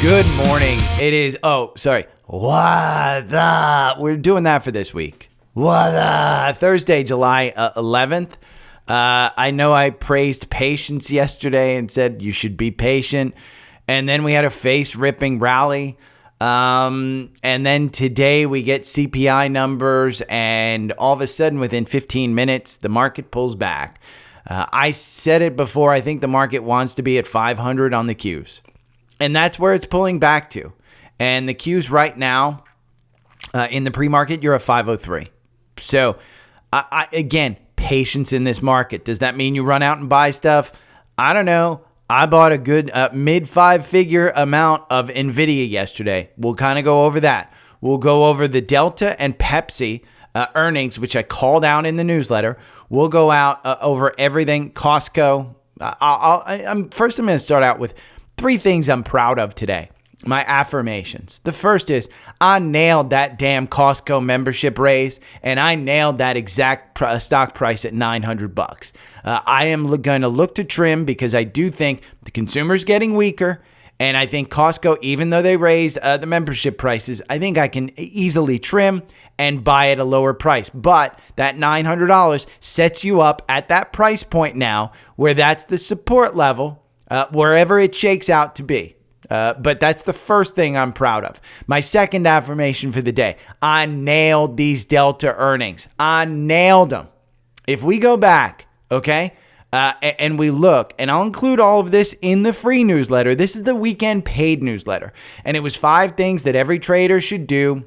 Good morning. It is, what up? We're doing that for this week. What up? Thursday, July 11th. I know I praised patience yesterday and said you should be patient. And then we had a face-ripping rally. And then today we get CPI numbers, and all of a sudden within 15 minutes, the market pulls back. I said it before, I think the market wants to be at 500 on the Qs. And that's where it's pulling back to. And the Qs right now, in the pre-market, you're at 503. So, again, patience in this market. Does that mean you run out and buy stuff? I don't know. I bought a good mid-five-figure amount of NVDA yesterday. We'll kind of go over that. We'll go over the Delta and Pepsi earnings, which I called out in the newsletter. We'll go out over everything. Costco. I'm going to start out with 3 things I'm proud of today. My affirmations. The first is I nailed that damn Costco membership raise, and I nailed that exact stock price at $900. I am going to look to trim because I do think the consumer's getting weaker, and I think Costco, even though they raised the membership prices, I think I can easily trim and buy at a lower price. But that $900 sets you up at that price point now where that's the support level, wherever it shakes out to be. But that's the first thing I'm proud of. My second affirmation for the day, I nailed these Delta earnings. I nailed them. If we go back, okay, and we look, and I'll include all of this in the free newsletter. This is the weekend paid newsletter. And it was 5 things that every trader should do.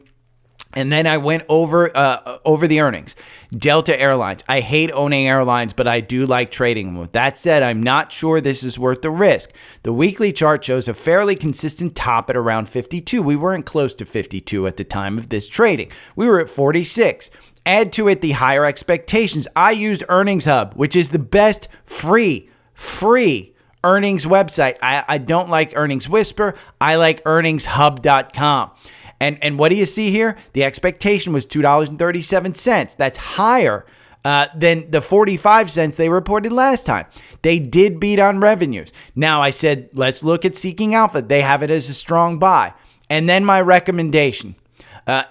And then I went over the earnings. Delta Airlines. I hate owning airlines, but I do like trading them. With that said, I'm not sure this is worth the risk. The weekly chart shows a fairly consistent top at around 52. We weren't close to 52 at the time of this trading. We were at 46. Add to it the higher expectations. I used Earnings Hub, which is the best free earnings website. I don't like Earnings Whisper. I like earningshub.com. And what do you see here? The expectation was $2.37. That's higher than the 45 cents they reported last time. They did beat on revenues. Now I said, let's look at Seeking Alpha. They have it as a strong buy. And then my recommendation.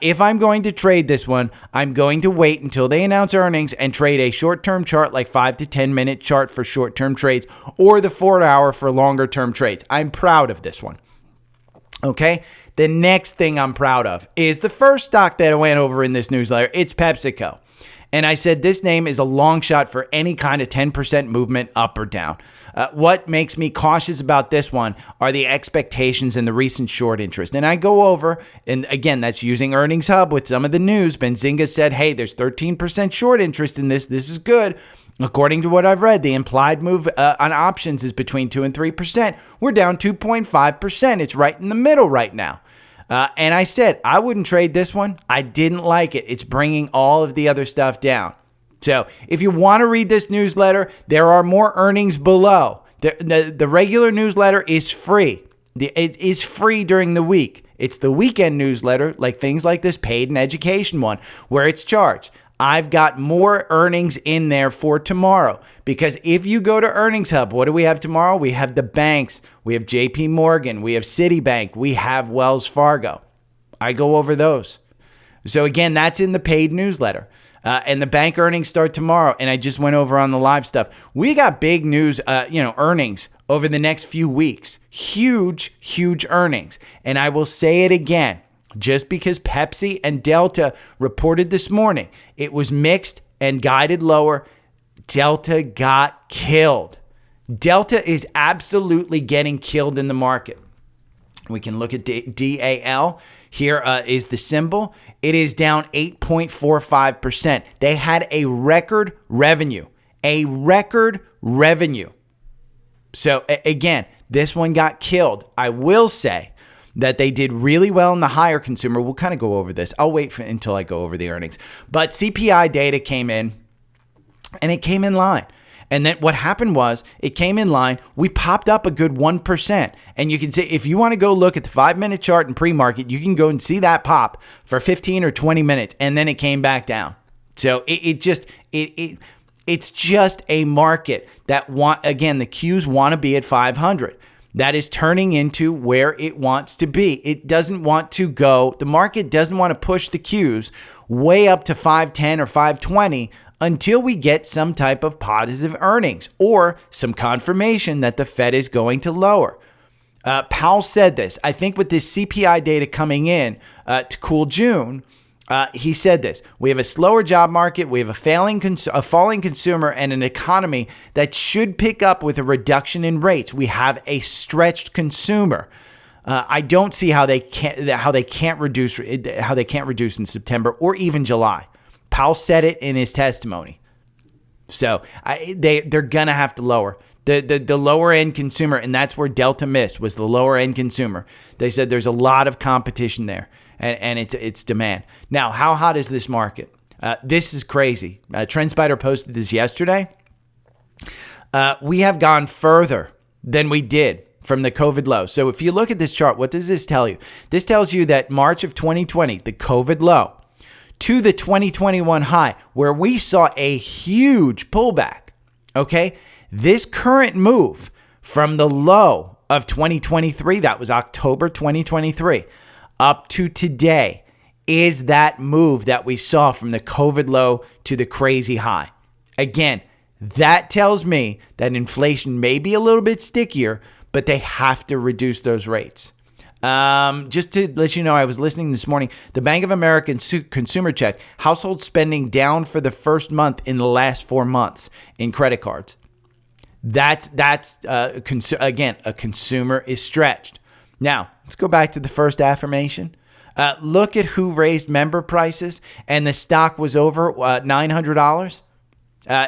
If I'm going to trade this one, I'm going to wait until they announce earnings and trade a short-term chart, like 5 to 10 minute chart for short-term trades, or the 4-hour for longer-term trades. I'm proud of this one. Okay? The next thing I'm proud of is the first stock that I went over in this newsletter. It's PepsiCo. And I said this name is a long shot for any kind of 10% movement up or down. What makes me cautious about this one are the expectations and the recent short interest. And I go over, and again, that's using Earnings Hub with some of the news. Benzinga said, hey, there's 13% short interest in this. This is good. According to what I've read, the implied move on options is between 2 and 3%. We're down 2.5%. It's right in the middle right now. And I said, I wouldn't trade this one. I didn't like it. It's bringing all of the other stuff down. So if you want to read this newsletter, there are more earnings below. The regular newsletter is free. It is free during the week. It's the weekend newsletter, like things like this paid and education one, where it's charged. I've got more earnings in there for tomorrow, because if you go to Earnings Hub, what do we have tomorrow? We have the banks. We have JP Morgan. We have Citibank. We have Wells Fargo. I go over those. So again, that's in the paid newsletter. And the bank earnings start tomorrow. And I just went over on the live stuff. We got big news, earnings over the next few weeks. Huge earnings. And I will say it again. Just because Pepsi and Delta reported this morning, it was mixed and guided lower. Delta got killed. Delta is absolutely getting killed in the market. We can look at DAL. Here is the symbol. It is down 8.45%. They had a record revenue. So again, this one got killed. I will say that they did really well in the higher consumer. We'll kind of go over this. I'll wait until I go over the earnings. But CPI data came in, and it came in line. And then what happened was it came in line. We popped up a good 1%. And you can see, if you want to go look at the 5-minute chart in pre-market, you can go and see that pop for 15 or 20 minutes. And then it came back down. So it's just a market that the Qs want to be at 500. that is turning into where it wants to be. It doesn't want to go. The market doesn't want to push the Qs way up to 510 or 520 until we get some type of positive earnings or some confirmation that the Fed is going to lower. Powell said this. I think with this CPI data coming in to cool June, he said this: we have a slower job market, we have a falling consumer, and an economy that should pick up with a reduction in rates. We have a stretched consumer. I don't see how they can't reduce in September or even July. Powell said it in his testimony. So they're gonna have to lower the lower end consumer, and that's where Delta missed, was the lower end consumer. They said there's a lot of competition there, and it's demand. Now, how hot is this market? This is crazy. Trendspider posted this yesterday. We have gone further than we did from the COVID low. So if you look at this chart, what does this tell you? This tells you that March of 2020, the COVID low, to the 2021 high, where we saw a huge pullback, okay? This current move from the low of 2023, that was October 2023, up to today, is that move that we saw from the COVID low to the crazy high. Again, that tells me that inflation may be a little bit stickier, but they have to reduce those rates. Just to let you know, I was listening this morning, the Bank of America consumer check, household spending down for the first month in the last 4 months in credit cards. Again, a consumer is stretched. Now, let's go back to the first affirmation. Look at who raised member prices, and the stock was over $900.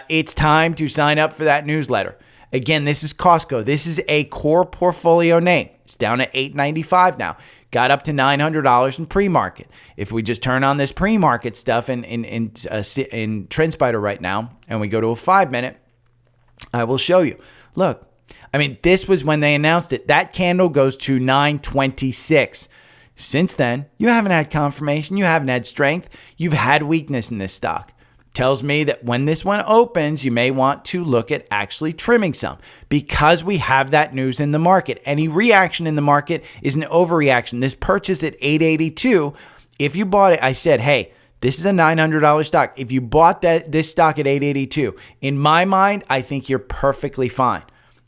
It's time to sign up for that newsletter. Again, this is Costco. This is a core portfolio name. It's down at $895 now. Got up to $900 in pre-market. If we just turn on this pre-market stuff in Trendspider right now, and we go to a 5-minute, I will show you. Look, I mean, this was when they announced it. That candle goes to $926. Since then, you haven't had confirmation. You haven't had strength. You've had weakness in this stock. Tells me that when this one opens, you may want to look at actually trimming some, because we have that news in the market. Any reaction in the market is an overreaction. This purchase at $882, if you bought it, I said, hey, this is a $900 stock. If you bought this stock at $882, in my mind, I think you're perfectly fine.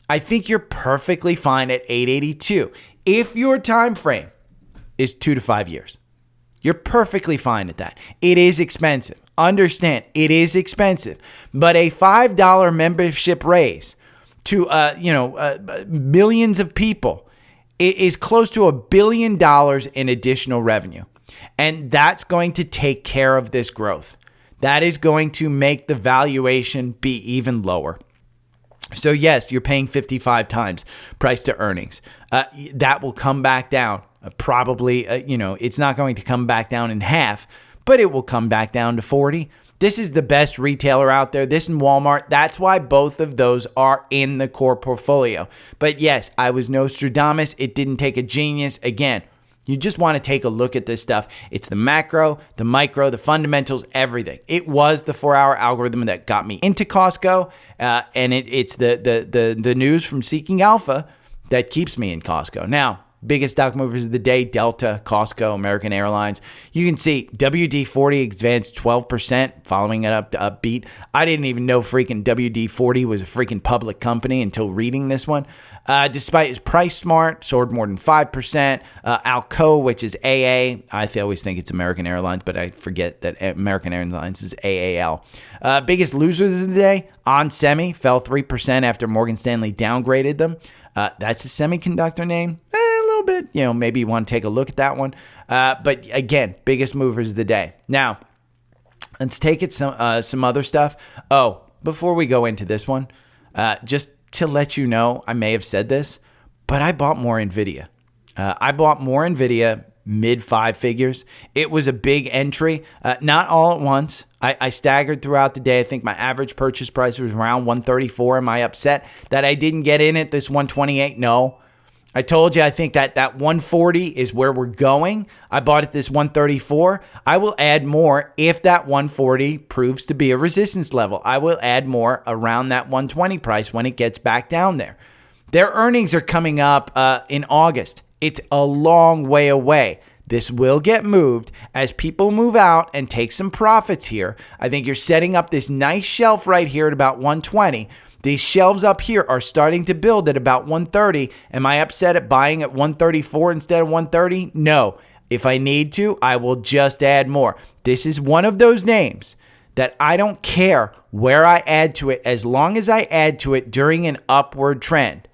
I think you're perfectly fine at $882. If your time frame is 2 to 5 years, you're perfectly fine at that. It is expensive. Understand, it is expensive. But a $5 membership raise to millions of people is close to $1 billion in additional revenue. And that's going to take care of this growth. That is going to make the valuation be even lower. So yes, you're paying 55 times price to earnings. That will come back down. Probably, it's not going to come back down in half, but it will come back down to 40. This is the best retailer out there. This and Walmart. That's why both of those are in the core portfolio. But yes, I was Nostradamus. It didn't take a genius. Again, you just want to take a look at this stuff. It's the macro, the micro, the fundamentals, everything. It was the 4-hour algorithm that got me into Costco, and it's the news from Seeking Alpha that keeps me in Costco. Now, biggest stock movers of the day: Delta, Costco, American Airlines. You can see WD-40 advanced 12%, following it up to Upbeat. I didn't even know freaking WD-40 was a freaking public company until reading this one. Despite its price smart, soared more than 5%. ALCO, which is AA. I always think it's American Airlines, but I forget that American Airlines is AAL. Biggest losers of the day: On Semi fell 3% after Morgan Stanley downgraded them. That's a semiconductor name. A little bit, maybe you want to take a look at that one. But again, biggest movers of the day. Now, let's take it some other stuff. Oh, before we go into this one, just to let you know, I may have said this, but I bought more NVIDIA. I bought more NVIDIA mid 5 figures. It was a big entry, not all at once. I staggered throughout the day. I think my average purchase price was around 134. Am I upset that I didn't get in at this 128? No. I told you I think that 140 is where we're going. I bought at this 134. I will add more if that 140 proves to be a resistance level. I will add more around that 120 price when it gets back down there. Their earnings are coming up in August. It's a long way away. This will get moved as people move out and take some profits here. I think you're setting up this nice shelf right here at about 120. These shelves up here are starting to build at about 130. Am I upset at buying at 134 instead of 130? No. If I need to, I will just add more. This is one of those names that I don't care where I add to it as long as I add to it during an upward trend.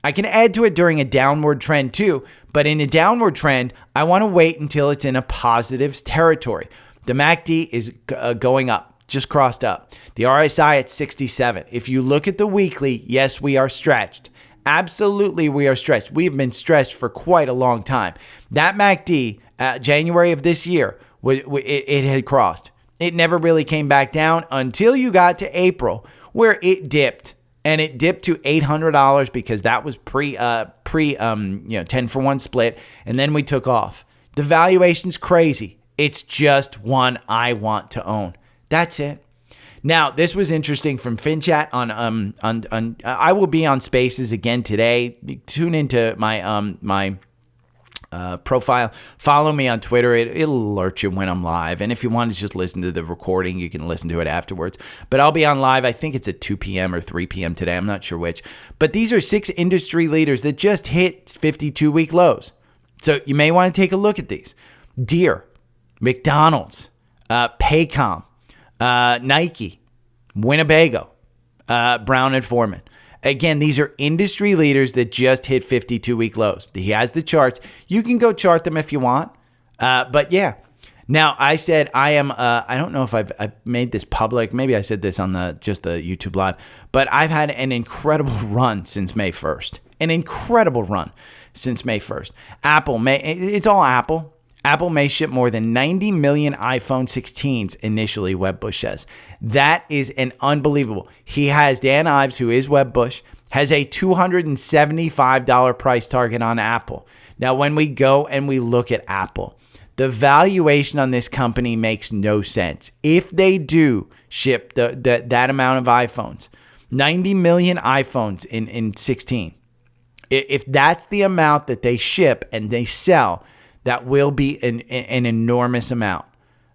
I can add to it during a downward trend too, but in a downward trend, I want to wait until it's in a positives territory. The MACD is going up, just crossed up. The RSI at 67. If you look at the weekly, yes, we are stretched. Absolutely, we are stretched. We've been stretched for quite a long time. That MACD, January of this year, it had crossed. It never really came back down until you got to April, where it dipped. And it dipped to $800 because that was pre 10-for-1 split. And then we took off. The valuation's crazy. It's just one I want to own. That's it. Now, this was interesting from FinChat on I will be on Spaces again today. Tune into my profile. Follow me on Twitter. It'll alert you when I'm live. And if you want to just listen to the recording, you can listen to it afterwards. But I'll be on live. I think it's at 2 p.m. or 3 p.m. today. I'm not sure which. But these are 6 industry leaders that just hit 52-week lows. So you may want to take a look at these. Deere, McDonald's, Paycom, Nike, Winnebago, Brown and Foreman. Again, these are industry leaders that just hit 52-week lows. He has the charts. You can go chart them if you want. But yeah. Now, I said I am, I don't know if I've made this public. Maybe I said this on just the YouTube Live. But I've had an incredible run since May 1st. An incredible run since May 1st. It's all Apple. Apple may ship more than 90 million iPhone 16s initially, Webbush says. That is an unbelievable. He has Dan Ives, who is Webbush, has a $275 price target on Apple. Now, when we go and we look at Apple, the valuation on this company makes no sense. If they do ship that amount of iPhones, 90 million iPhones in 16, if that's the amount that they ship and they sell, that will be an enormous amount.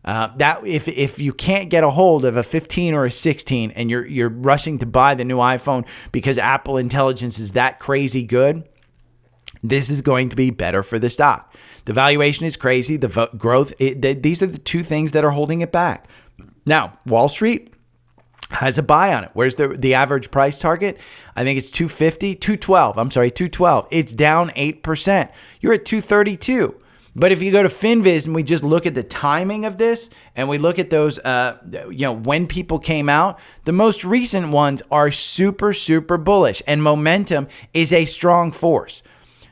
That if you can't get a hold of a 15 or a 16 and you're rushing to buy the new iPhone because Apple intelligence is that crazy good, this is going to be better for the stock. The valuation is crazy. The growth, these are the two things that are holding it back. Now, Wall Street has a buy on it. Where's the average price target? I think it's 212. It's down 8%. You're at 232. But if you go to FinViz and we just look at the timing of this and we look at those, when people came out, the most recent ones are super, super bullish, and momentum is a strong force.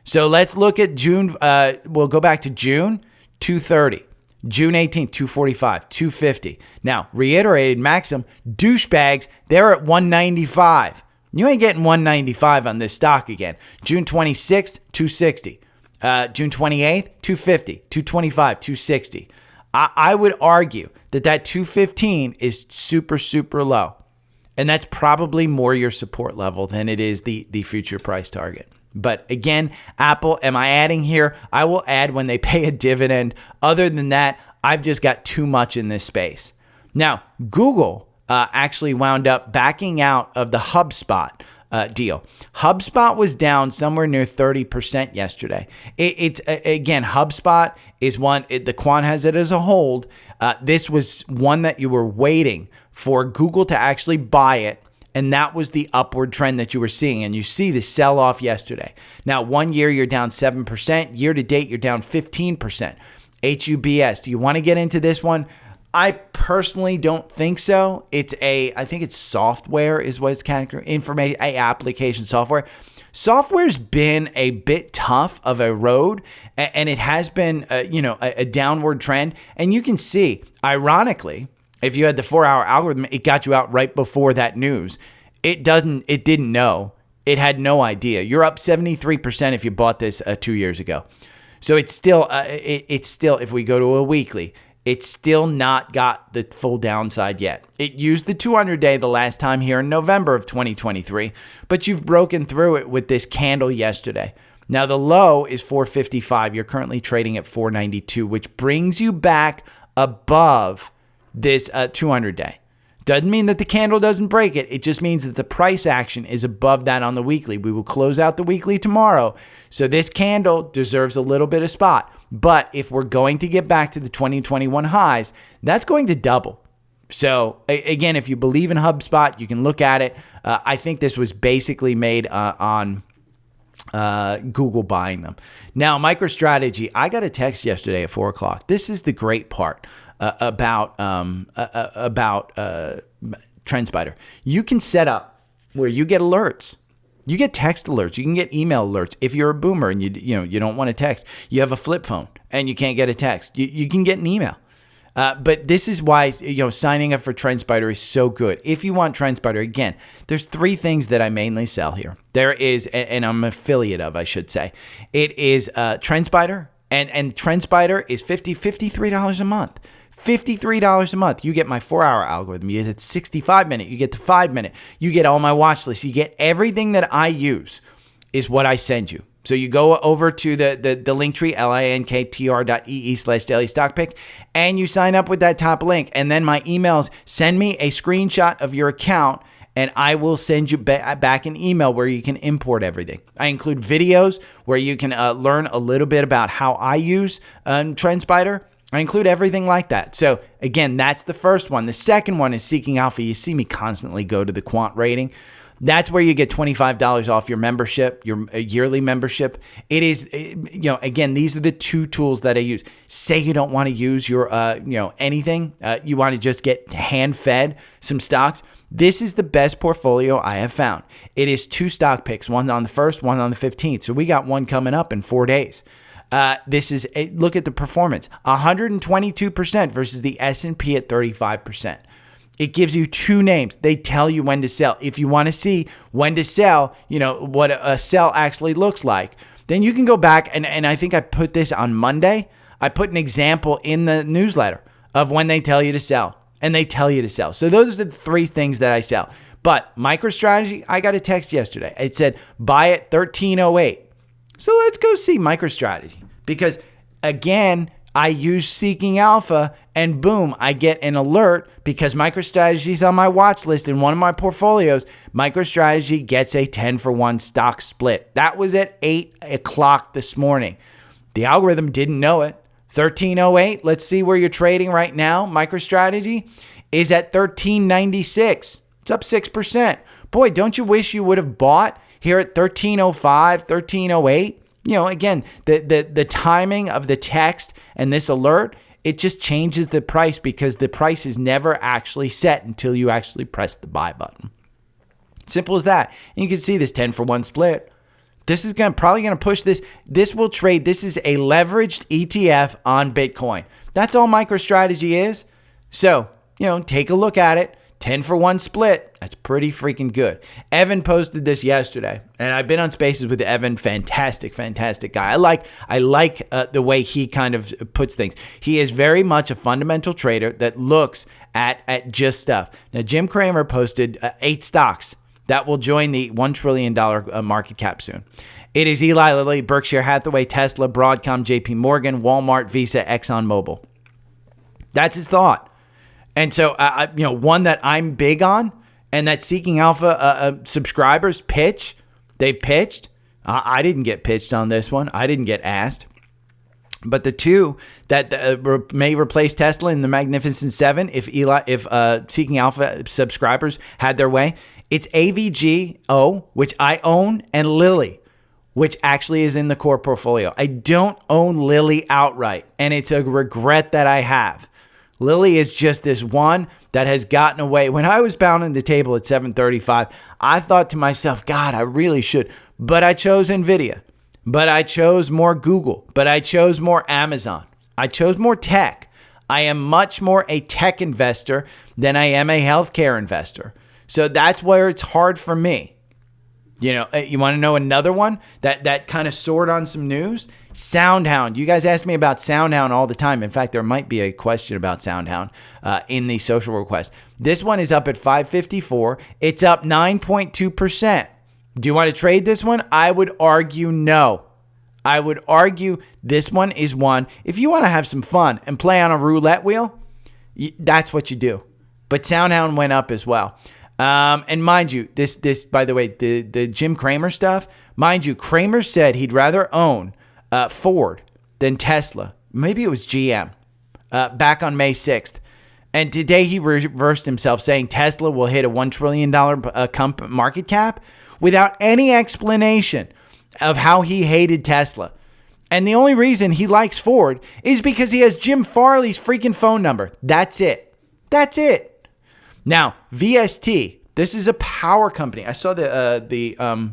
So let's look at June. We'll go back to June, 230. June 18th, 245, 250. Now, reiterated maximum, douchebags, they're at 195. You ain't getting 195 on this stock again. June 26th, 260. June 28th, 250, 225, 260. I would argue that 215 is super, super low. And that's probably more your support level than it is the future price target. But again, Apple, am I adding here? I will add when they pay a dividend. Other than that, I've just got too much in this space. Now, Google actually wound up backing out of the HubSpot deal. HubSpot was down somewhere near 30% yesterday. It's again, HubSpot is one, the quant has it as a hold. This was one that you were waiting for Google to actually buy it. And that was the upward trend that you were seeing. And you see the sell-off yesterday. Now, 1 year, you're down 7%. Year to date, you're down 15%. HUBS, do you want to get into this one? I personally don't think so. I think it's software is what it's categorized. Information, application software. Software's been a bit tough of a road, and it has been, a downward trend. And you can see, ironically, if you had the 4-hour algorithm, it got you out right before that news. It didn't know. It had no idea. You're up 73% if you bought this 2 years ago. So it's still, if we go to a weekly, It's still not got the full downside yet. It used the 200-day the last time here in November of 2023, but you've broken through it with this candle yesterday. Now, the low is 455. You're currently trading at 492, which brings you back above this 200-day. Doesn't mean that the candle doesn't break it. It just means that the price action is above that on the weekly. We will close out the weekly tomorrow. So this candle deserves a little bit of spot. But if we're going to get back to the 2021 highs, that's going to double. So again, if you believe in HubSpot, you can look at it. I think this was basically made on Google buying them. Now, MicroStrategy, I got a text yesterday at 4 o'clock. This is the great part about Trendspider. You can set up where you get alerts. You get text alerts. You can get email alerts. If you're a boomer and you don't want to text, you have a flip phone and you can't get a text. You can get an email. But this is why signing up for Trendspider is so good. If you want Trendspider, again, there's 3 things that I mainly sell here. There is, and I'm an affiliate of, I should say. It is Trendspider, and Trendspider is $53 a month. $53 a month. You get my 4-hour algorithm. You get 65-minute. You get the 5-minute. You get all my watch lists. You get everything that I use is what I send you. So you go over to the link tree, linktr.ee/daily stock pick, and you sign up with that top link. And then my emails, send me a screenshot of your account, and I will send you back an email where you can import everything. I include videos where you can learn a little bit about how I use Trendspider. I include everything like that. So again, that's the first one. The second one is Seeking Alpha. You see me constantly go to the quant rating. That's where you get $25 off your membership, your yearly membership. It is, again, these are the 2 tools that I use. Say you don't want to use your, anything. You want to just get hand-fed some stocks. This is the best portfolio I have found. It is 2 stock picks, one on the 1st, one on the 15th. So we got one coming up in 4 days. Look at the performance, 122% versus the S&P at 35%. It gives you 2 names. They tell you when to sell. If you want to see when to sell, what a sell actually looks like, then you can go back and I think I put this on Monday. I put an example in the newsletter of when they tell you to sell, and they tell you to sell. So those are the 3 things that I sell. But MicroStrategy, I got a text yesterday. It said buy at 1308. So let's go see MicroStrategy, because again, I use Seeking Alpha, and boom, I get an alert because MicroStrategy is on my watch list in one of my portfolios. MicroStrategy gets a 10-for-1 stock split. That was at 8 o'clock this morning. The algorithm didn't know it. 1308, let's see where you're trading right now. MicroStrategy is at 1396. It's up 6%. Boy, don't you wish you would have bought here at 1305, 1308? Again, the timing of the text and this alert, it just changes the price because the price is never actually set until you actually press the buy button. Simple as that. And you can see this 10-for-1 split. This is probably going to push this. This will trade. This is a leveraged ETF on Bitcoin. That's all MicroStrategy is. So, take a look at it. 10-for-1 split. That's pretty freaking good. Evan posted this yesterday, and I've been on Spaces with Evan. Fantastic guy. I like the way he kind of puts things. He is very much a fundamental trader that looks at just stuff. Now, Jim Cramer posted 8 stocks that will join the $1 trillion market cap soon. It is Eli Lilly, Berkshire Hathaway, Tesla, Broadcom, JP Morgan, Walmart, Visa, ExxonMobil. That's his thought. And so, one that I'm big on and that Seeking Alpha subscribers pitch, they pitched. I didn't get pitched on this one. I didn't get asked. But the 2 that may replace Tesla in the Magnificent 7 if Seeking Alpha subscribers had their way, it's AVGO, which I own, and Lilly, which actually is in the core portfolio. I don't own Lilly outright, and it's a regret that I have. Lilly is just this one that has gotten away. When I was pounding the table at 735, I thought to myself, God, I really should. But I chose NVIDIA. But I chose more Google. But I chose more Amazon. I chose more tech. I am much more a tech investor than I am a healthcare investor. So that's where it's hard for me. You want to know another one that kind of soared on some news? SoundHound. You guys ask me about SoundHound all the time. In fact, there might be a question about SoundHound in the social request. This one is up at 554. It's up 9.2%. Do you want to trade this one? I would argue no. I would argue this one is one. If you want to have some fun and play on a roulette wheel, that's what you do. But SoundHound went up as well. And mind you, this by the way, the Jim Cramer stuff, mind you, Cramer said he'd rather own Ford than Tesla. Maybe it was GM back on May 6th. And today he reversed himself, saying Tesla will hit a $1 trillion market cap without any explanation of how he hated Tesla. And the only reason he likes Ford is because he has Jim Farley's freaking phone number. That's it. That's it. Now, VST, this is a power company. I saw the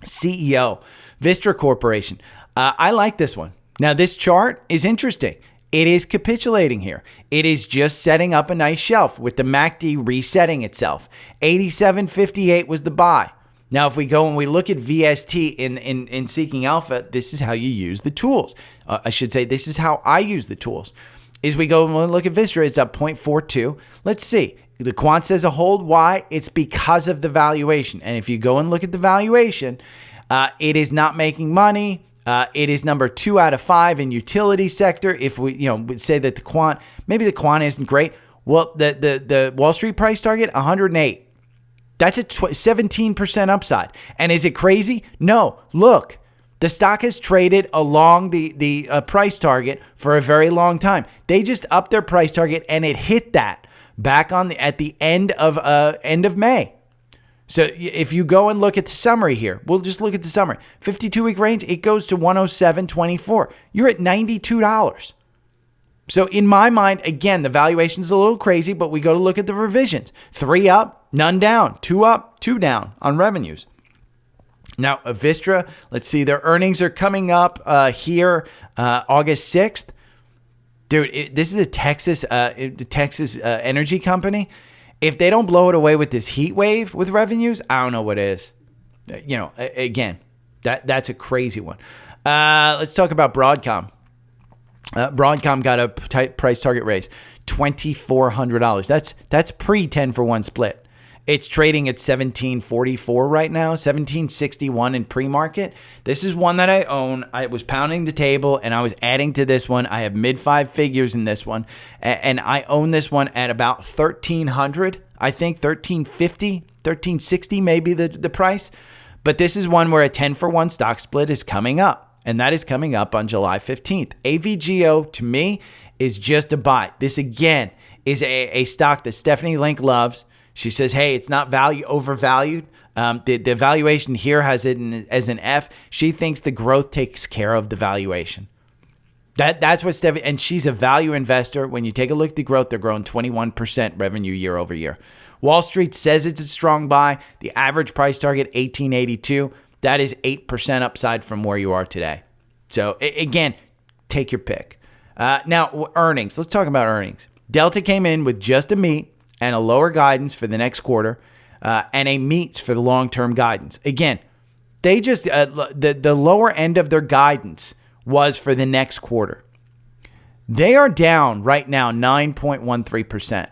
CEO, Vistra Corporation. I like this one. Now, this chart is interesting. It is capitulating here. It is just setting up a nice shelf with the MACD resetting itself. 87.58 was the buy. Now, if we go and we look at VST in Seeking Alpha, this is how you use the tools. I should say this is how I use the tools. As we go and look at Vistra, it's up 0.42. Let's see. The quant says a hold. Why? It's because of the valuation. And if you go and look at the valuation, it is not making money. It is number 2 out of 5 in utility sector. If we would say that maybe the quant isn't great. Well, the Wall Street price target, 108. That's a 17% upside. And is it crazy? No. Look, the stock has traded along the price target for a very long time. They just upped their price target and it hit that back at the end of May. So if you go and look at the summary here, we'll just look at the summary. 52-week range, it goes to 107.24. You're at $92. So in my mind, again, the valuation's a little crazy, but we go to look at the revisions. 3 up, none down. 2 up, 2 down on revenues. Now, Vistra, let's see, their earnings are coming up here August 6th. Dude, this is a Texas energy company. If they don't blow it away with this heat wave with revenues, I don't know what is. Again, that's a crazy one. Let's talk about Broadcom. Broadcom got a price target raise, $2,400. That's pre 10-for-1 split. It's trading at $17.44 right now, $17.61 in pre-market. This is one that I own. I was pounding the table and I was adding to this one. I have mid-5 figures in this one, and I own this one at about $1,300. I think $1,350, $1,360 maybe the price. But this is one where a 10-for-1 stock split is coming up, and that is coming up on July 15th. AVGO, to me, is just a buy. This, again, is a stock that Stephanie Link loves. She says, hey, it's not overvalued. The valuation here has it as an F. She thinks the growth takes care of the valuation. That's what Stephanie, and she's a value investor. When you take a look at the growth, they're growing 21% revenue year over year. Wall Street says it's a strong buy. The average price target, 1882. That is 8% upside from where you are today. So again, take your pick. Now, earnings. Let's talk about earnings. Delta came in with just a meet and a lower guidance for the next quarter, and a meets for the long-term guidance. Again, they just the lower end of their guidance was for the next quarter. They are down right now 9.13%.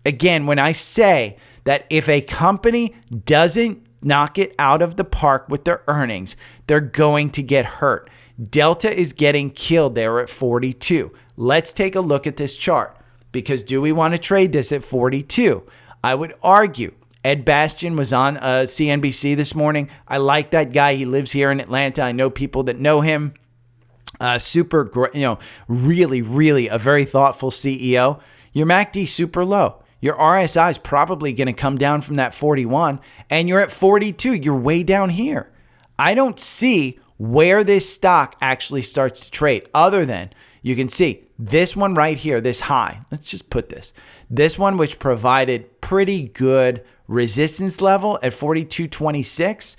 Again, when I say that if a company doesn't knock it out of the park with their earnings, they're going to get hurt. Delta is getting killed there at 42. Let's take a look at this chart. Because do we want to trade this at 42? I would argue. Ed Bastian was on CNBC this morning. I like that guy. He lives here in Atlanta. I know people that know him. Really, really a very thoughtful CEO. Your MACD super low. Your RSI is probably going to come down from that 41, and you're at 42. You're way down here. I don't see where this stock actually starts to trade other than you can see this one right here, this high. Let's just put this one, which provided pretty good resistance level at 42.26.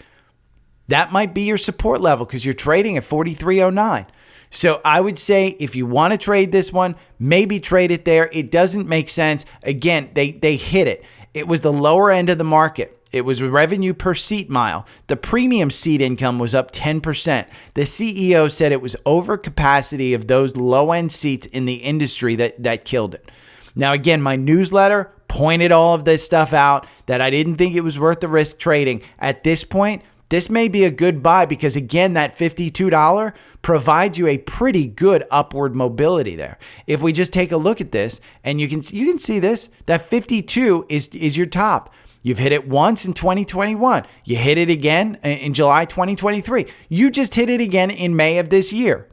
That might be your support level because you're trading at 43.09. So I would say if you want to trade this one, maybe trade it there. It doesn't make sense. Again, they hit it. It was the lower end of the market. It was revenue per seat mile. The premium seat income was up 10%. The CEO said it was overcapacity of those low-end seats in the industry that killed it. Now, again, my newsletter pointed all of this stuff out that I didn't think it was worth the risk trading. At this point, this may be a good buy because, again, that $52 provides you a pretty good upward mobility there. If we just take a look at this, and you can see this, that 52 is your top. You've hit it once in 2021. You hit it again in July 2023. You just hit it again in May of this year.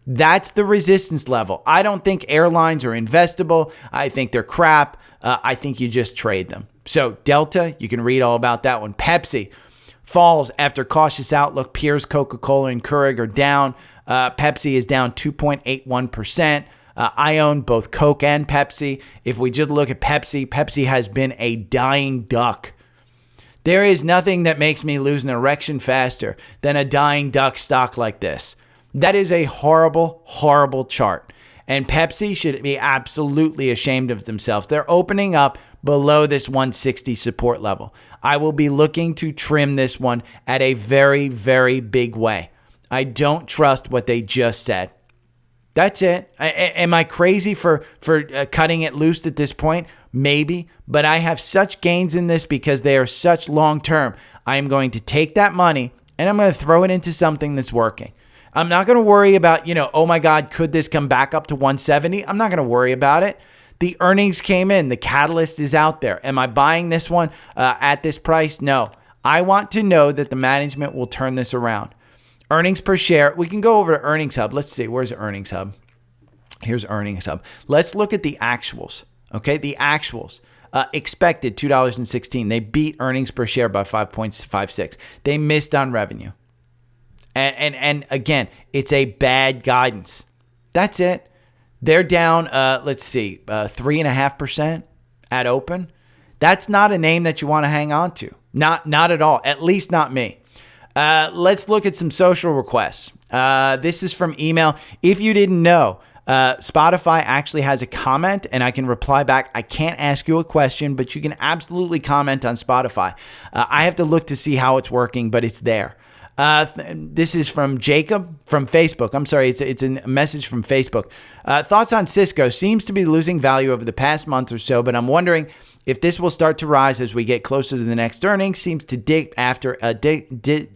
That's the resistance level. I don't think airlines are investable. I think they're crap. I think you just trade them. So Delta, you can read all about that one. Pepsi falls after cautious outlook. Peers Coca-Cola and Keurig are down. Pepsi is down 2.81%. I own both Coke and Pepsi. If we just look at Pepsi, Pepsi has been a dying duck. There is nothing that makes me lose an erection faster than a dying duck stock like this. That is a horrible, horrible chart. And Pepsi should be absolutely ashamed of themselves. They're opening up below this 160 support level. I will be looking to trim this one at a very, very big way. I don't trust what they just said. That's it. Am I crazy for cutting it loose at this point? Maybe. But I have such gains in this because they are such long term. I am going to take that money and I'm going to throw it into something that's working. I'm not going to worry about, oh my God, could this come back up to 170? I'm not going to worry about it. The earnings came in. The catalyst is out there. Am I buying this one at this price? No. I want to know that the management will turn this around. Earnings per share. We can go over to Earnings Hub. Let's see. Where's Earnings Hub? Here's Earnings Hub. Let's look at the actuals. Okay, the actuals. Expected $2.16. They beat earnings per share by 5.56. They missed on revenue. And again, it's a bad guidance. That's it. They're down, 3.5% at open. That's not a name that you want to hang on to. Not at all. At least not me. Let's look at some social requests. This is from email. If you didn't know, Spotify actually has a comment and I can reply back. I can't ask you a question, but you can absolutely comment on Spotify. I have to look to see how it's working, but it's there. This is from Jacob from Facebook. I'm sorry, it's a message from Facebook. Thoughts on Cisco seems to be losing value over the past month or so, but I'm wondering if this will start to rise as we get closer to the next earnings. Seems to dip after a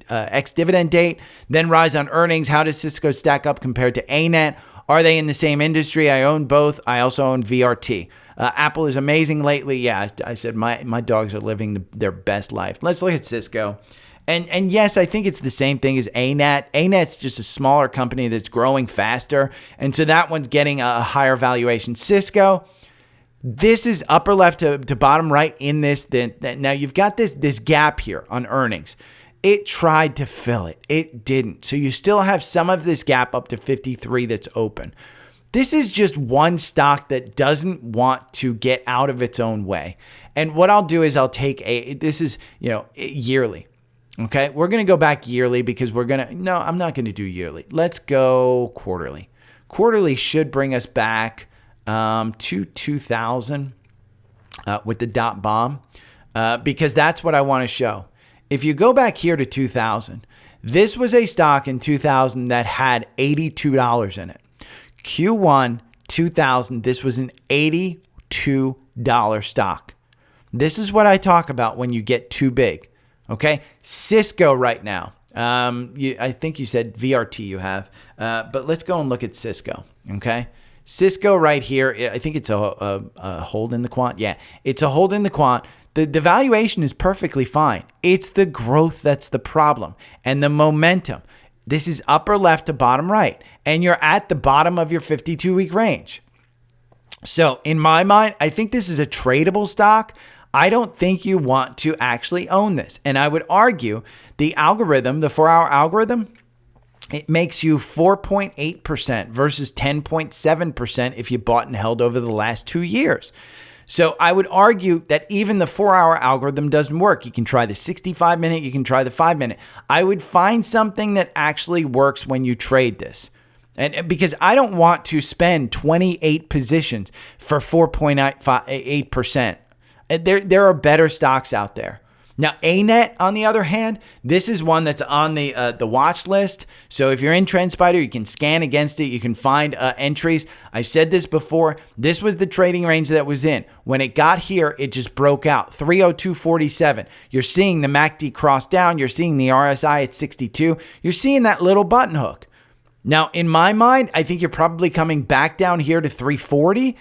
ex-dividend date, then rise on earnings. How does Cisco stack up compared to ANET? Are they in the same industry? I own both. I also own VRT. Apple is amazing lately. Yeah, I said my dogs are living their best life. Let's look at Cisco. And yes, I think it's the same thing as ANET. ANET's just a smaller company that's growing faster. And so that one's getting a higher valuation. Cisco, this is upper left to bottom right in this. Now you've got this gap here on earnings. It tried to fill it. It didn't. So you still have some of this gap up to 53 that's open. This is just one stock that doesn't want to get out of its own way. And what I'll do is I'll take this is, yearly. Okay, we're going to go back yearly because I'm not going to do yearly. Let's go quarterly. Quarterly should bring us back to 2000 with the dot bomb because that's what I want to show. If you go back here to 2000, this was a stock in 2000 that had $82 in it. Q1 2000, this was an $82 stock. This is what I talk about when you get too big. Okay, Cisco right now. I think you said VRT you have, but let's go and look at Cisco. Okay, Cisco right here. I think it's a hold in the quant. Yeah, it's a hold in the quant. The valuation is perfectly fine. It's the growth that's the problem and the momentum. This is upper left to bottom right, and you're at the bottom of your 52-week range. So in my mind, I think this is a tradable stock. I don't think you want to actually own this. And I would argue the algorithm, the 4-hour algorithm, it makes you 4.8% versus 10.7% if you bought and held over the last 2 years. So I would argue that even the 4-hour algorithm doesn't work. You can try the 65-minute, you can try the 5-minute. I would find something that actually works when you trade this. And because I don't want to spend 28 positions for 4.8%. There are better stocks out there. Now, ANET, on the other hand, this is one that's on the watch list. So if you're in Trendspider, you can scan against it. You can find entries. I said this before. This was the trading range that was in. When it got here, it just broke out. 302.47. You're seeing the MACD cross down. You're seeing the RSI at 62. You're seeing that little button hook. Now, in my mind, I think you're probably coming back down here to 340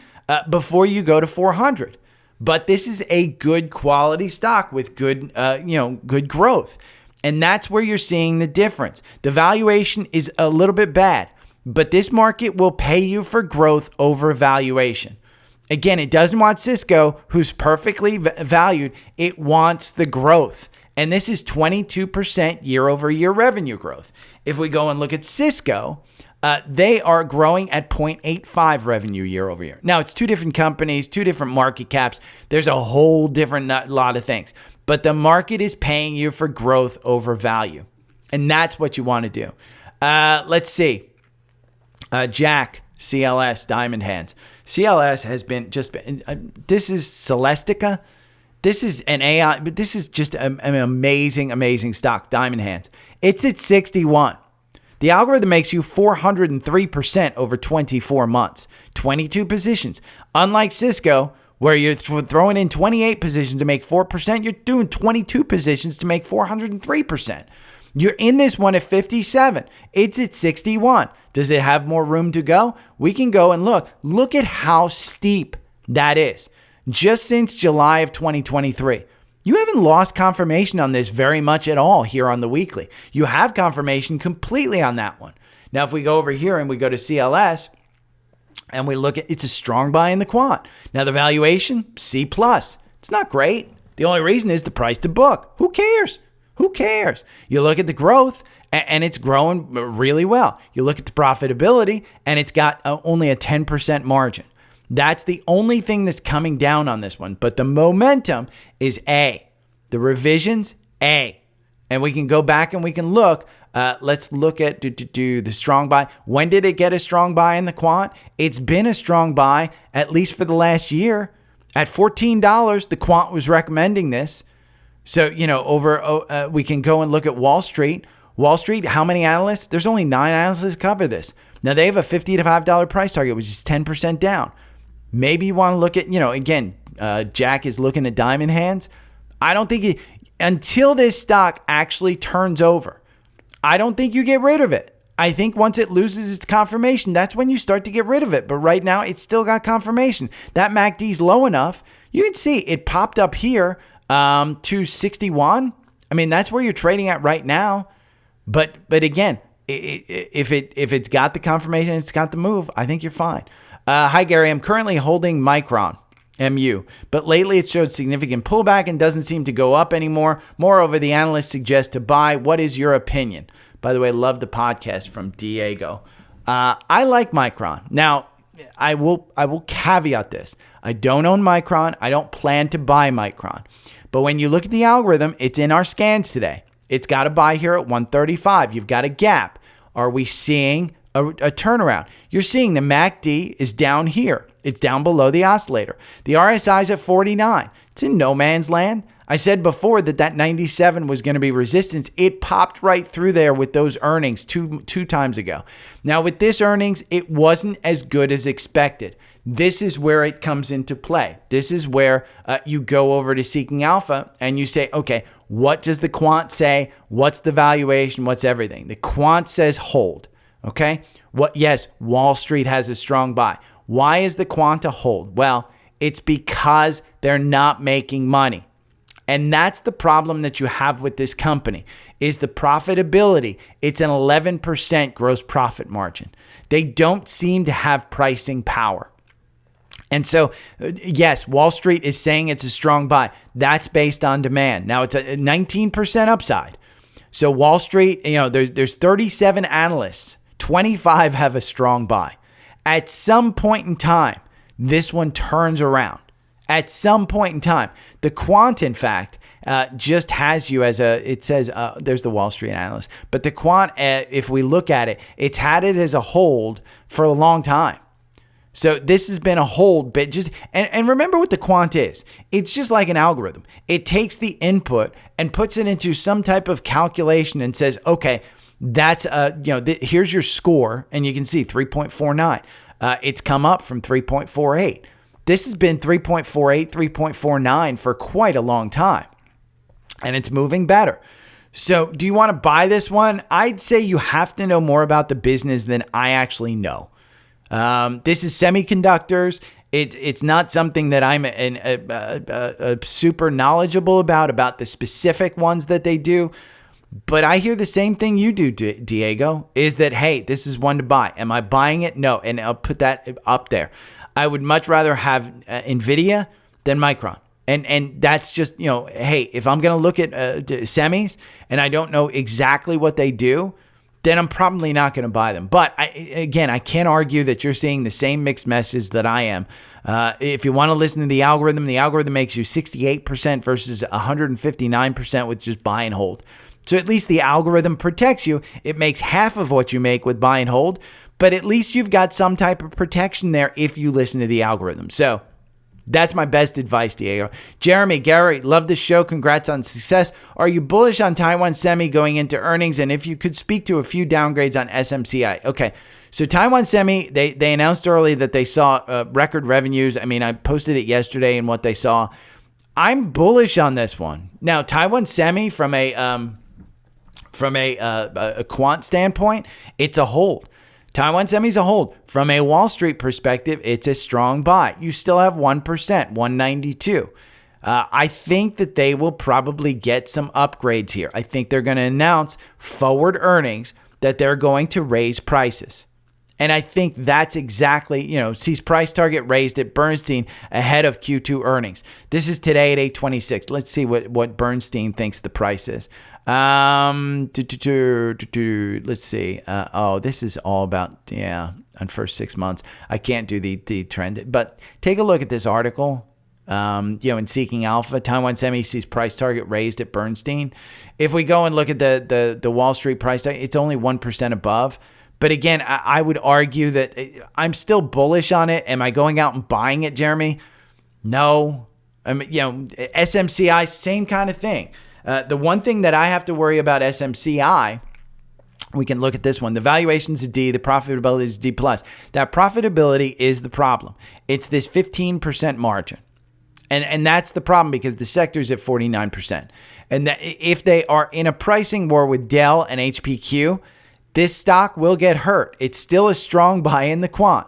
before you go to 400. But this is a good quality stock with good, good growth. And that's where you're seeing the difference. The valuation is a little bit bad, but this market will pay you for growth over valuation. Again, it doesn't want Cisco, who's perfectly valued. It wants the growth. And this is 22% year over year revenue growth. If we go and look at Cisco, they are growing at 0.85 revenue year over year. Now, it's two different companies, two different market caps. There's a whole different lot of things. But the market is paying you for growth over value. And that's what you want to do. Let's see. Jack, CLS, Diamond Hands. CLS has been this is Celestica. This is an AI, but this is just an amazing, amazing stock, Diamond Hands. It's at 61. The algorithm makes you 403% over 24 months, 22 positions. Unlike Cisco, where you're throwing in 28 positions to make 4%, you're doing 22 positions to make 403%. You're in this one at 57. It's at 61. Does it have more room to go? We can go and look. Look at how steep that is. Just since July of 2023. You haven't lost confirmation on this very much at all here on the weekly. You have confirmation completely on that one. Now, if we go over here and we go to CLS and we look at, it's a strong buy in the quant. Now, the valuation, C+. It's not great. The only reason is the price to book. Who cares? Who cares? You look at the growth and it's growing really well. You look at the profitability and it's got only a 10% margin. That's the only thing that's coming down on this one. But the momentum is A. The revisions, A. And we can go back and we can look. Let's look at the strong buy. When did it get a strong buy in the quant? It's been a strong buy, at least for the last year. At $14, the quant was recommending this. So, we can go and look at Wall Street. Wall Street, how many analysts? There's only 9 analysts cover this. Now, they have a $50 to $5 price target, which is 10% down. Maybe you want to look at, again, Jack is looking at Diamond Hands. I don't think until this stock actually turns over, I don't think you get rid of it. I think once it loses its confirmation, that's when you start to get rid of it. But right now, it's still got confirmation. That MACD is low enough. You can see it popped up here to 61. I mean, that's where you're trading at right now. But again, if it's got the confirmation, it's got the move, I think you're fine. Hi, Gary. I'm currently holding Micron, MU, but lately it showed significant pullback and doesn't seem to go up anymore. Moreover, the analysts suggest to buy. What is your opinion? By the way, love the podcast from Diego. I like Micron. Now, I will caveat this. I don't own Micron. I don't plan to buy Micron. But when you look at the algorithm, it's in our scans today. It's got to buy here at 135. You've got a gap. Are we seeing a turnaround? You're seeing the MACD is down here. It's down below the oscillator. The RSI is at 49. It's in no man's land. I said before that 97 was going to be resistance. It popped right through there with those earnings two times ago. Now with this earnings, it wasn't as good as expected. This is where it comes into play. This is where you go over to Seeking Alpha and you say, okay, what does the quant say? What's the valuation? What's everything? The quant says hold. Okay. Yes, Wall Street has a strong buy. Why is the quant a hold? Well, it's because they're not making money. And that's the problem that you have with this company is the profitability. It's an 11% gross profit margin. They don't seem to have pricing power. And so, yes, Wall Street is saying it's a strong buy. That's based on demand. Now, it's a 19% upside. So Wall Street, there's 37 analysts. 25 have a strong buy. At some point in time, this one turns around. At some point in time, the quant, in fact, just has you as it says, there's the Wall Street analyst, but the quant, if we look at it, it's had it as a hold for a long time. So this has been a hold, but and remember what the quant is. It's just like an algorithm. It takes the input and puts it into some type of calculation and says, okay, that's here's your score, and you can see 3.49. It's come up from 3.48. This has been 3.48, 3.49 for quite a long time, and it's moving better. So do you want to buy this one? I'd say you have to know more about the business than I actually know. This is semiconductors. It's not something that I'm super knowledgeable about the specific ones that they do. But I hear the same thing you do, Diego, is that, hey, this is one to buy. Am I buying it? No. And I'll put that up there. I would much rather have NVIDIA than Micron. And that's just, hey, if I'm going to look at semis and I don't know exactly what they do, then I'm probably not going to buy them. But I can't argue that you're seeing the same mixed message that I am. If you want to listen to the algorithm makes you 68% versus 159% with just buy and hold. So at least the algorithm protects you. It makes half of what you make with buy and hold, but at least you've got some type of protection there if you listen to the algorithm. So that's my best advice, Diego. Jeremy, Gary, love the show. Congrats on success. Are you bullish on Taiwan Semi going into earnings? And if you could speak to a few downgrades on SMCI. Okay, so Taiwan Semi, they announced early that they saw record revenues. I mean, I posted it yesterday and what they saw. I'm bullish on this one. Now, Taiwan Semi from a quant standpoint, it's a hold. Taiwan Semi's a hold. From a Wall Street perspective, it's a strong buy. You still have 1%, 192. I think that they will probably get some upgrades here. I think they're going to announce forward earnings that they're going to raise prices. And I think that's exactly, sees price target raised at Bernstein ahead of Q2 earnings. This is today at 826. Let's see what Bernstein thinks the price is. Let's see. This is all about, on first 6 months. I can't do the trend, but take a look at this article. In Seeking Alpha, Taiwan Semi sees price target raised at Bernstein. If we go and look at the Wall Street price target, it's only 1% above. But again, I would argue that I'm still bullish on it. Am I going out and buying it, Jeremy? No. SMCI, same kind of thing. The one thing that I have to worry about SMCI, we can look at this one. The valuation's a D, the profitability is D+. That profitability is the problem. It's this 15% margin. And that's the problem because the sector's at 49%. And that if they are in a pricing war with Dell and HPQ, this stock will get hurt. It's still a strong buy in the quant.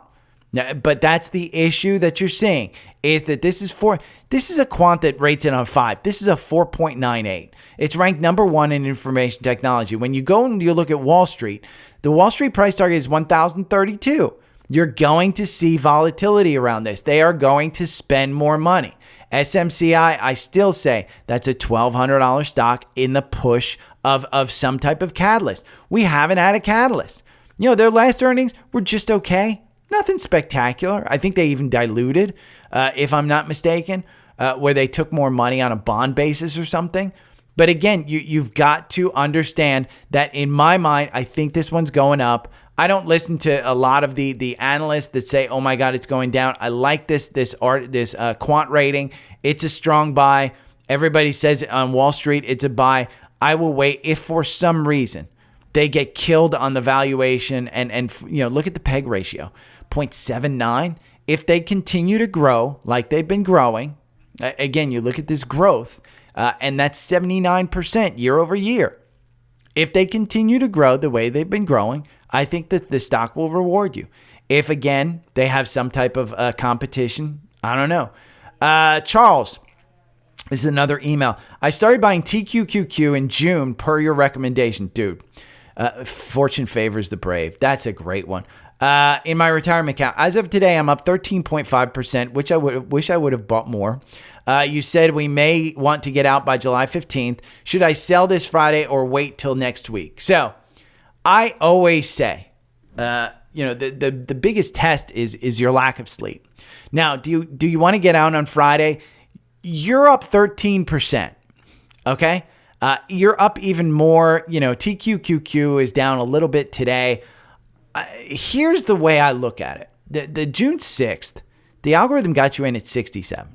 But that's the issue that you're seeing is that this is a quant that rates it on 5. This is a 4.98. It's ranked number 1 in information technology. When you go and you look at Wall Street, the Wall Street price target is 1,032. You're going to see volatility around this. They are going to spend more money. SMCI, I still say that's a $1,200 stock in the push of some type of catalyst. We haven't had a catalyst. Their last earnings were just okay. Nothing spectacular. I think they even diluted, if I'm not mistaken, where they took more money on a bond basis or something. But again, you've got to understand that in my mind, I think this one's going up. I don't listen to a lot of the analysts that say, "Oh my God, it's going down." I like this quant rating. It's a strong buy. Everybody says on Wall Street it's a buy. I will wait if for some reason they get killed on the valuation and look at the PEG ratio, 0.79. If they continue to grow like they've been growing, again, you look at this growth, and that's 79% year over year. If they continue to grow the way they've been growing, I think that the stock will reward you. If, again, they have some type of competition, I don't know. Charles, this is another email. I started buying TQQQ in June per your recommendation. Dude, fortune favors the brave. That's a great one. In my retirement account, as of today, I'm up 13.5%, which I wish I would have bought more. You said we may want to get out by July 15th. Should I sell this Friday or wait till next week? So I always say, the biggest test is your lack of sleep. Now, do you want to get out on Friday? You're up 13%. Okay. You're up even more. TQQQ is down a little bit today. Here's the way I look at it. the June 6th, the algorithm got you in at 67.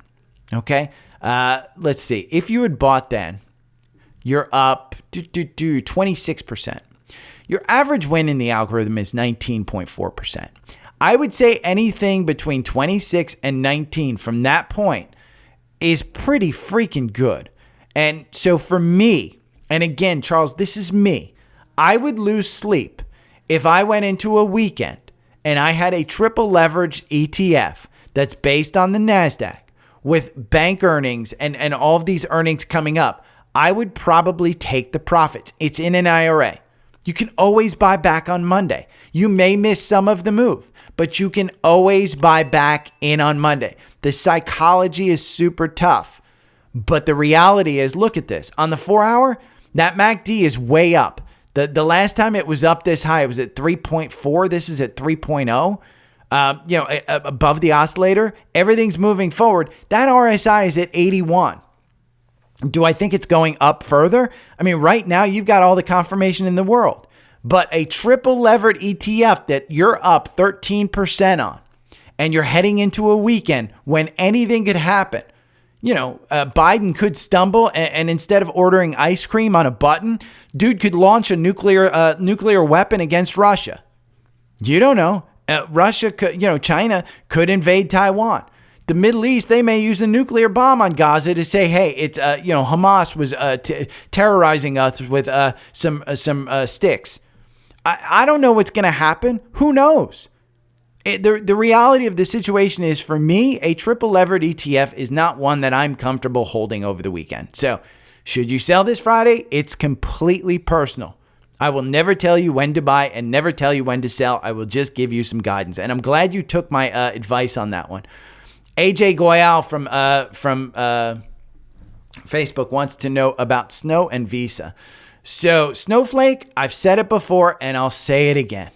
Okay. Let's see. If you had bought then, you're up 26%. Your average win in the algorithm is 19.4%. I would say anything between 26 and 19 from that point is pretty freaking good. And so for me, and again, Charles, this is me, I would lose sleep if I went into a weekend and I had a triple leverage ETF that's based on the NASDAQ with bank earnings and all of these earnings coming up. I would probably take the profits. It's in an IRA. You can always buy back on Monday. You may miss some of the move, but you can always buy back in on Monday. The psychology is super tough, but the reality is, look at this. On the 4-hour, that MACD is way up. The last time it was up this high, it was at 3.4. This is at 3.0. Above the oscillator, everything's moving forward. That RSI is at 81. Do I think it's going up further? I mean, right now you've got all the confirmation in the world, but a triple levered ETF that you're up 13% on, and you're heading into a weekend when anything could happen. Biden could stumble and instead of ordering ice cream on a button, dude could launch a nuclear weapon against Russia. You don't know. Russia could, China could invade Taiwan. The Middle East, they may use a nuclear bomb on Gaza to say, hey, it's, Hamas was terrorizing us with some sticks. I don't know what's going to happen. Who knows? The reality of the situation is, for me, a triple levered ETF is not one that I'm comfortable holding over the weekend. So should you sell this Friday? It's completely personal. I will never tell you when to buy and never tell you when to sell. I will just give you some guidance. And I'm glad you took my advice on that one. AJ Goyal from Facebook wants to know about Snow and Visa. So Snowflake, I've said it before and I'll say it again.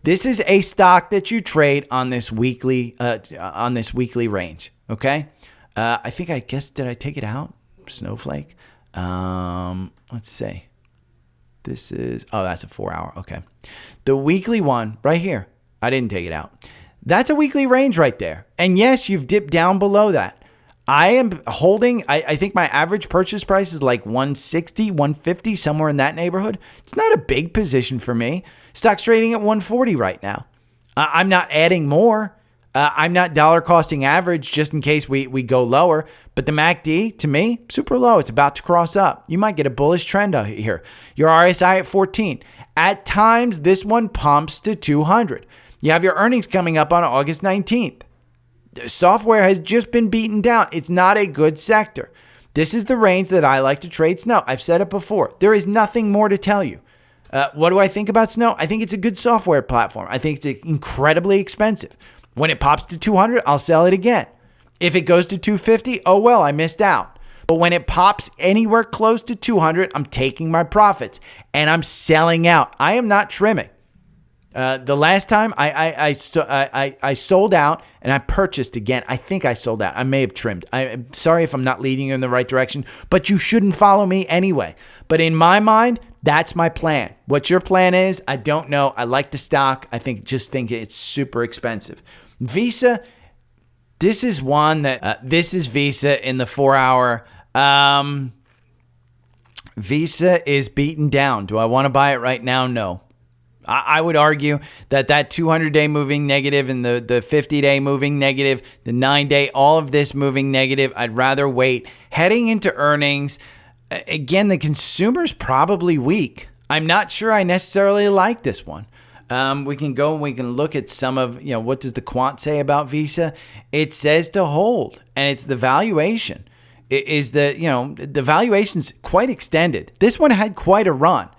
This is a stock that you trade on this weekly range. Okay. Did I take it out? Snowflake. Let's see. That's a 4-hour. Okay. The weekly one right here. I didn't take it out. That's a weekly range right there. And yes, you've dipped down below that. I am holding, I think my average purchase price is like 160, 150, somewhere in that neighborhood. It's not a big position for me. Stock's trading at 140 right now. I'm not adding more. I'm not dollar costing average just in case we go lower. But the MACD, to me, super low. It's about to cross up. You might get a bullish trend out here. Your RSI at 14. At times, this one pumps to 200. You have your earnings coming up on August 19th. Software has just been beaten down. It's not a good sector. This is the range that I like to trade Snow. I've said it before. There is nothing more to tell you. What do I think about Snow? I think it's a good software platform. I think it's incredibly expensive. When it pops to 200, I'll sell it again. If it goes to 250, oh well, I missed out. But when it pops anywhere close to 200, I'm taking my profits and I'm selling out. I am not trimming. The last time I sold out and I purchased again. I think I sold out. I may have trimmed. I'm sorry if I'm not leading you in the right direction, but you shouldn't follow me anyway. But in my mind, that's my plan. What your plan is, I don't know. I like the stock. I think it's super expensive. Visa, this is one that, this is Visa in the 4-hour. Visa is beaten down. Do I want to buy it right now? No. I would argue that 200-day moving negative and the 50-day moving negative, the 9-day, all of this moving negative, I'd rather wait. Heading into earnings, again, the consumer's probably weak. I'm not sure I necessarily like this one. We can go and we can look at some of, what does the quant say about Visa? It says to hold, and it's the valuation. The valuation's quite extended. This one had quite a run.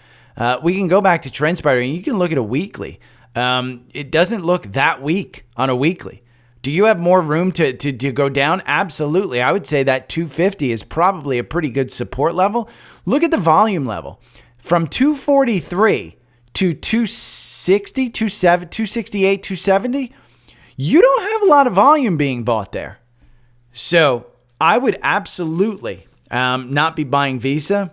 We can go back to Trendspider and you can look at a weekly. It doesn't look that weak on a weekly. Do you have more room to go down? Absolutely. I would say that 250 is probably a pretty good support level. Look at the volume level. From 243 to 260, 268, 270, you don't have a lot of volume being bought there. So I would absolutely not be buying Visa.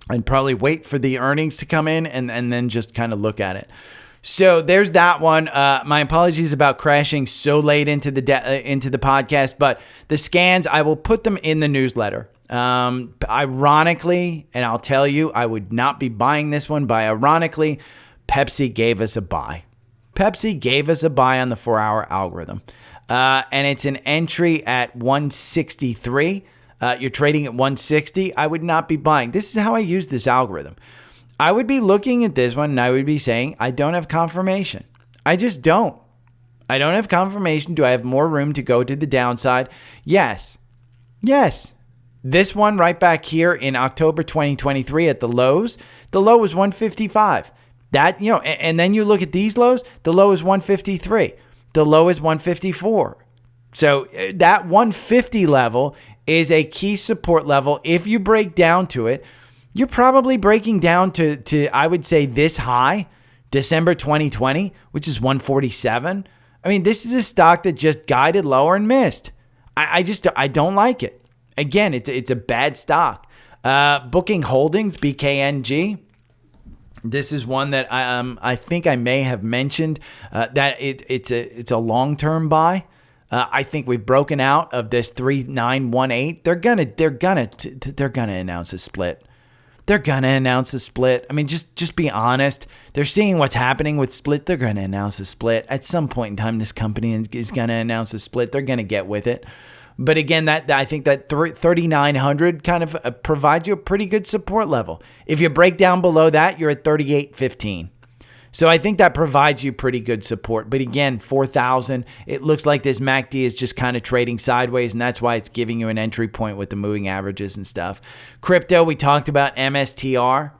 And probably wait for the earnings to come in and then just kind of look at it. So there's that one. My apologies about crashing so late into the podcast, but the scans, I will put them in the newsletter. Ironically, and I'll tell you, I would not be buying this one, but ironically, Pepsi gave us a buy. Pepsi gave us a buy on the 4-hour algorithm. And it's an entry at 163. You're trading at 160. I would not be buying. This is how I use this algorithm. I would be looking at this one and I would be saying, I don't have confirmation. I just don't. I don't have confirmation. Do I have more room to go to the downside? Yes. Yes. This one right back here in October 2023 at the lows, the low was 155. That, and then you look at these lows, the low is 153. The low is 154. So that 150 level is a key support level. If you break down to it, you're probably breaking down to I would say this high, December 2020, which is 147. I mean, this is a stock that just guided lower and missed. I don't like it. Again, it's a bad stock. Booking Holdings, BKNG. This is one that I think I may have mentioned that it's a long-term buy. I think we've broken out of this 3918. They're gonna announce a split. They're gonna announce a split. I mean, just be honest. They're seeing what's happening with split. They're gonna announce a split at some point in time. This company is gonna announce a split. They're gonna get with it. But again, I think that 3,900 kind of provides you a pretty good support level. If you break down below that, you're at 38.15. So I think that provides you pretty good support. But again, 4,000, it looks like this MACD is just kind of trading sideways, and that's why it's giving you an entry point with the moving averages and stuff. Crypto, we talked about MSTR.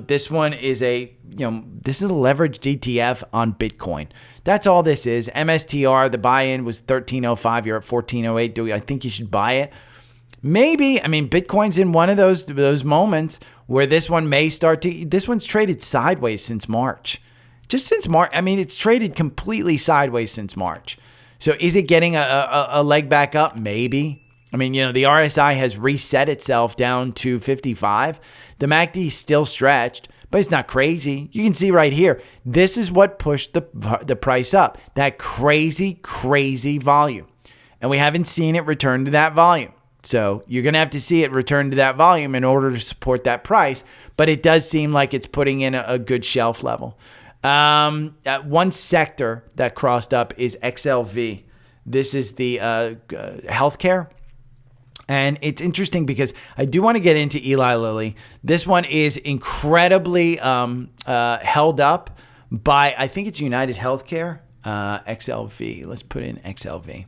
This one is this is a leveraged ETF on Bitcoin. That's all this is. MSTR, the buy-in was 13.05. You're at 14.08. I think you should buy it. Maybe. I mean, Bitcoin's in one of those moments where this one may start to. This one's traded sideways since March. Just since March. I mean, it's traded completely sideways since March. So is it getting a leg back up? Maybe. I mean, the RSI has reset itself down to 55. The MACD is still stretched, but it's not crazy. You can see right here. This is what pushed the price up. That crazy volume. And we haven't seen it return to that volume. So you're going to have to see it return to that volume in order to support that price. But it does seem like it's putting in a good shelf level. One sector that crossed up is XLV. This is the healthcare. And it's interesting because I do want to get into Eli Lilly. This one is incredibly held up by, I think it's United Healthcare, XLV. Let's put in XLV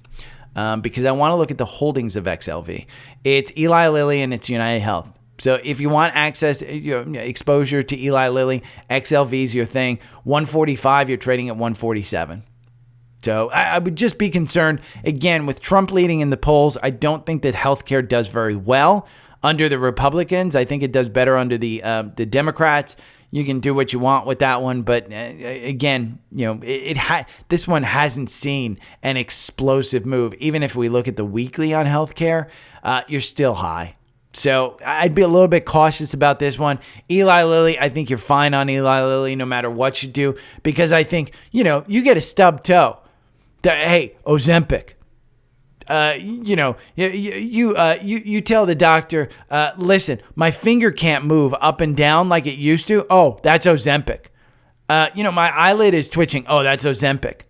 because I want to look at the holdings of XLV. It's Eli Lilly and it's United Health. So if you want access, exposure to Eli Lilly, XLV is your thing. 145, you're trading at 147. So I would just be concerned, again, with Trump leading in the polls. I don't think that healthcare does very well under the Republicans. I think it does better under the Democrats. You can do what you want with that one. But again, this one hasn't seen an explosive move. Even if we look at the weekly on healthcare, you're still high. So I'd be a little bit cautious about this one. Eli Lilly, I think you're fine on Eli Lilly no matter what you do. Because I think, you get a stub toe. Hey, Ozempic. You tell the doctor, listen, my finger can't move up and down like it used to. Oh, that's Ozempic. My eyelid is twitching. Oh, that's Ozempic.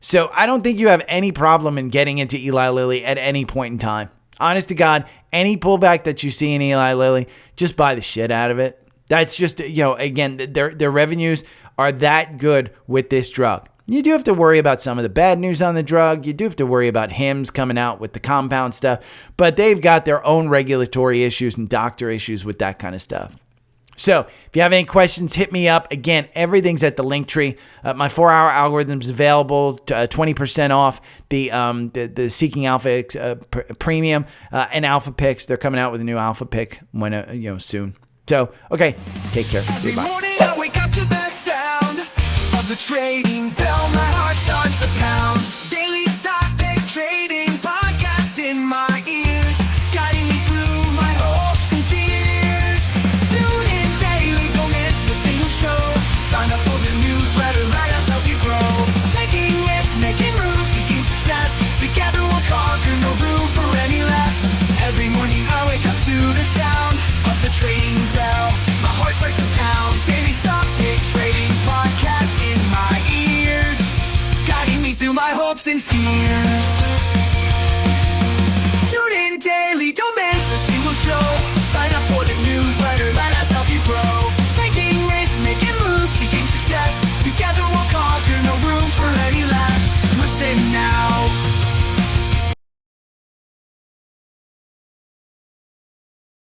So I don't think you have any problem in getting into Eli Lilly at any point in time. Honest to God, any pullback that you see in Eli Lilly, just buy the shit out of it. That's just, again, their revenues are that good with this drug. You do have to worry about some of the bad news on the drug. You do have to worry about Hims coming out with the compound stuff. But they've got their own regulatory issues and doctor issues with that kind of stuff. So if you have any questions, hit me up. Again, everything's at the link tree. My 4-hour algorithm's available, 20% off the Seeking Alpha Premium and Alpha Picks. They're coming out with a new Alpha Pick soon. So, okay, take care. See you, bye. The trading bell, my heart starts to pound. Daily stock pick trading podcast in my ears, guiding me through my hopes and fears. Tune in daily, don't miss a single show. Sign up for the newsletter. hopes and fears. Tune in daily, don't